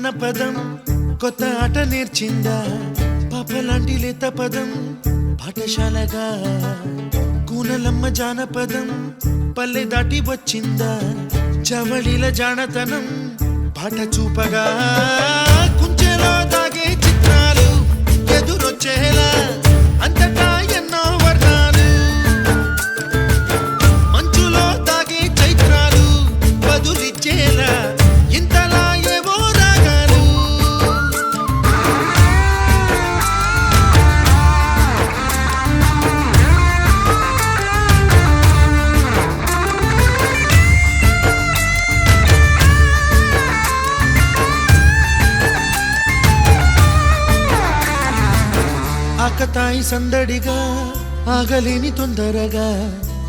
అన్న పదం కొత్త ఆట నేర్చిందా పాపలాంటి లేత పదం పాఠశాలగా కూనలమ్మ జానపదం పల్లె దాటి వచ్చిందా చవళిల జానతనం పాట చూపగా కుంచెలో దాగే చిత్రాలు ఎదురొచ్చేలా అంతటా ఎన్నో వర్ణాలు మంచులో దాగే చైత్రాలు బదులిచ్చేలా ఇంతలా ఏవో రాగాలు ఆకతాయి సందడిగా ఆగలేని తొందరగా